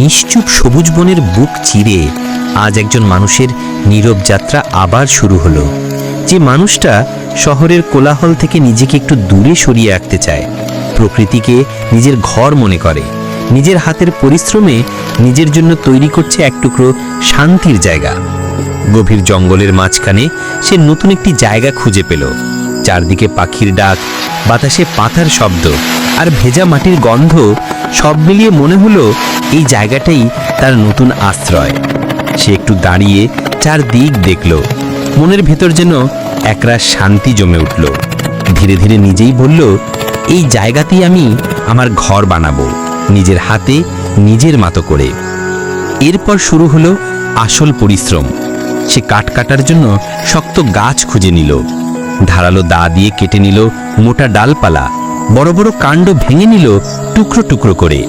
নিশ্চুপ সবুজ বনের বুক চিরে আজ একজন মানুষের নীরব যাত্রা আবার শুরু হলো। যে মানুষটা শহরের কোলাহল থেকে নিজেকে একটু দূরে সরিয়ে রাখতে চায়, প্রকৃতিকে নিজের ঘর মনে করে, নিজের হাতের পরিশ্রমে নিজের জন্য তৈরি করছে এক টুকরো শান্তির জায়গা। গভীর জঙ্গলের মাঝখানে সে নতুন একটি জায়গা খুঁজে পেল। চারদিকে পাখির ডাক, বাতাসে পাতার শব্দ আর ভেজা মাটির গন্ধ, সব মিলিয়ে মনে হলো এই জায়গাটাই তার নতুন আশ্রয়। সে একটু দাঁড়িয়ে চারদিক দেখল, মনের ভেতর যেন একরাশ শান্তি জমে উঠল। ধীরে ধীরে নিজেই বলল, এই জায়গাতেই আমি আমার ঘর বানাবো, নিজের হাতে নিজের মতো করে। এরপর শুরু হলো আসল পরিশ্রম। সে কাঠ কাটার জন্য শক্ত গাছ খুঁজে নিল, ধারালো দা দিয়ে কেটে নিল মোটা ডালপালা, বড় বড় কাণ্ড ভেঙে নিল টুকরো টুকরো করে।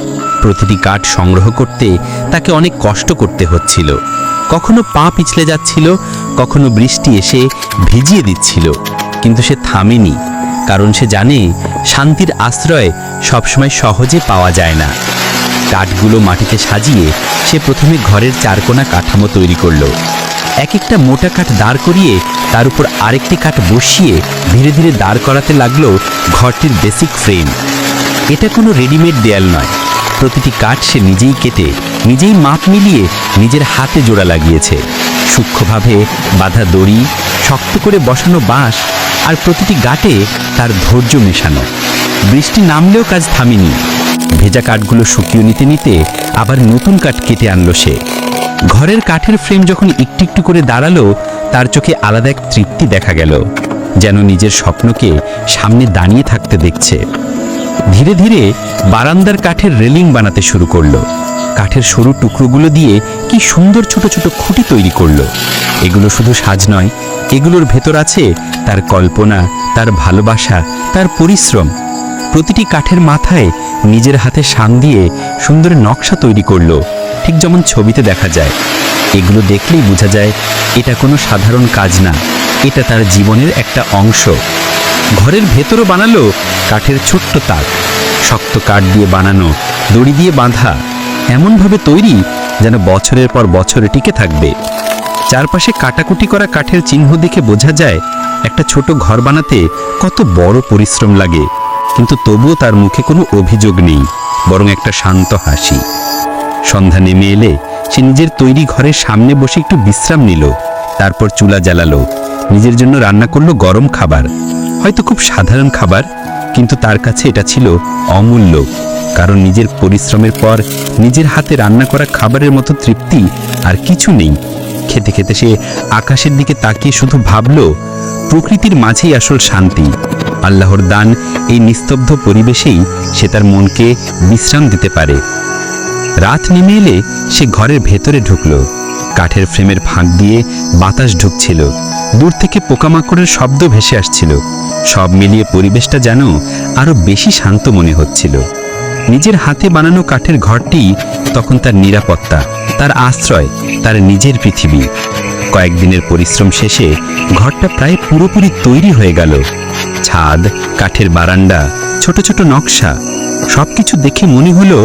প্রতিটি কাঠ সংগ্রহ করতে তাকে অনেক কষ্ট করতে হচ্ছিল। কখনো পা পিছলে যাচ্ছিল, কখনো বৃষ্টি এসে ভিজিয়ে দিচ্ছিল, কিন্তু সে থামেনি, কারণ সে জানে শান্তির আশ্রয় সবসময় সহজে পাওয়া যায় না। কাঠগুলো মাটিতে সাজিয়ে সে প্রথমে ঘরের চারকোনা কাঠামো তৈরি করলো। এক একটা মোটা কাঠ দাঁড় করিয়ে তার উপর আরেকটি কাঠ বসিয়ে ধীরে ধীরে দাঁড় করাতে লাগলো ঘরটির বেসিক ফ্রেম। এটা কোনো রেডিমেড দেয়াল নয়, প্রতিটি কাঠ সে নিজেই কেটে, নিজেই মাপ মিলিয়ে নিজের হাতে জোড়া লাগিয়েছে। সূক্ষ্মভাবে বাঁধা দড়ি, শক্ত করে বসানো বাঁশ আর প্রতিটি গাঁটে তার ধৈর্য মেশানো। বৃষ্টি নামলেও কাজ থামেনি। ভেজা কাঠগুলো শুকিয়ে নিতে নিতে আবার নতুন কাঠ কেটে আনলো সে। ঘরের কাঠের ফ্রেম যখন একটু একটু করে দাঁড়ালো, তার চোখে আলাদা এক তৃপ্তি দেখা গেল, যেন নিজের স্বপ্নকে সামনে দাঁড়িয়ে থাকতে দেখছে। ধীরে ধীরে বারান্দার কাঠের রেলিং বানাতে শুরু করলো। কাঠের সরু টুকরোগুলো দিয়ে কি সুন্দর ছোট ছোট খুঁটি তৈরি করলো। এগুলো শুধু সাজ নয়, এগুলোর ভেতর আছে তার কল্পনা, তার ভালোবাসা, তার পরিশ্রম। প্রতিটি কাঠের মাথায় নিজের হাতে শান দিয়ে সুন্দর নকশা তৈরি করলো, ঠিক যেমন ছবিতে দেখা যায়। এগুলো দেখলেই বোঝা যায় এটা কোনো সাধারণ কাজ না, এটা তার জীবনের একটা অংশ। ঘরের ভেতরও বানালো কাঠের ছোট্ট তাক, শক্ত কাঠ দিয়ে বানানো, দড়ি দিয়ে বাঁধা, এমনভাবে তৈরি যেন বছরের পর বছরে টিকে থাকবে। চারপাশে কাটাকুটি করা কাঠের চিহ্ন দেখে বোঝা যায় একটা ছোট ঘর বানাতে কত বড় পরিশ্রম লাগে, কিন্তু তবুও তার মুখে কোনো অভিযোগ নেই, বরং একটা শান্ত হাসি। সন্ধ্যা নেমে এলে সে নিজের তৈরি ঘরের সামনে বসে একটু বিশ্রাম নিল, তারপর চুলা জ্বালালো, নিজের জন্য রান্না করলো গরম খাবার। হয়তো খুব সাধারণ খাবার, কিন্তু তার কাছে এটা ছিল অমূল্য, কারণ নিজের পরিশ্রমের পর নিজের হাতে রান্না করা খাবারের মতো তৃপ্তি আর কিছু নেই। খেতে খেতে সে আকাশের দিকে তাকিয়ে শুধু ভাবল, প্রকৃতির মাঝেই আসল শান্তি। আল্লাহর দান এই নিস্তব্ধ পরিবেশেই সে তার মনকে বিশ্রাম দিতে পারে। রাত নেমে এলে সে ঘরের ভেতরে ঢুকল। কাঠের ফ্রেমের ফাঁক দিয়ে বাতাস ঢুকছিল, দূর থেকে পোকামাকড়ের শব্দ ভেসে আসছিল। সব মিলিয়ে পরিবেশটা যেন আরো বেশি শান্ত মনে হচ্ছিল। নিজের হাতে বানানো কাঠের ঘরটি তখন তার নিরাপত্তা, তার আশ্রয়, তার নিজের পৃথিবী। কয়েকদিনের পরিশ্রম শেষে ঘরটা প্রায় পুরোপুরি তৈরি হয়ে গেল। ছাদ, কাঠের বারান্দা, ছোট ছোট নকশা, সবকিছু দেখে মনে হলো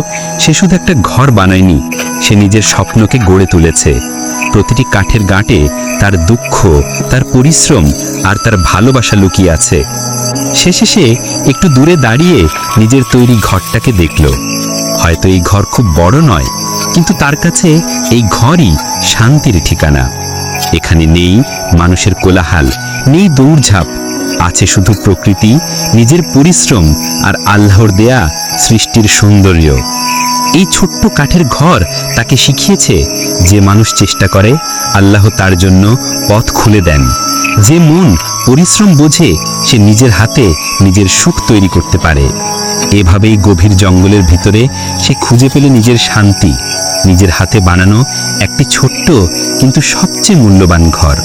সে শুধু একটা ঘর বানায়নি, সে নিজের স্বপ্নকে গড়ে তুলেছে। প্রতিটি কাঠের গাঁটে তার দুঃখ, তার পরিশ্রম আর তার ভালোবাসা লুকিয়ে আছে। শেষে সে একটু দূরে দাঁড়িয়ে নিজের তৈরি ঘরটাকে দেখল। হয়তো এই ঘর খুব বড় নয়, কিন্তু তার কাছে এই ঘরই শান্তির ঠিকানা। এখানে নেই মানুষের কোলাহল, নেই দৌড়ঝাঁপ, আছে শুধু প্রকৃতি, নিজের পরিশ্রম আর আল্লাহর দেয়া সৃষ্টির সৌন্দর্য। এই ছোট্ট কাঠের ঘর তাকে শিখিয়েছে, যে মানুষ চেষ্টা করে আল্লাহ তার জন্য পথ খুলে দেন। যে মন পরিশ্রম বোঝে সে নিজের হাতে নিজের সুখ তৈরি করতে পারে। এভাবেই গভীর জঙ্গলের ভিতরে সে খুঁজে পেল নিজের শান্তি, নিজের হাতে বানানো একটি ছোট্ট কিন্তু সবচেয়ে মূল্যবান ঘর।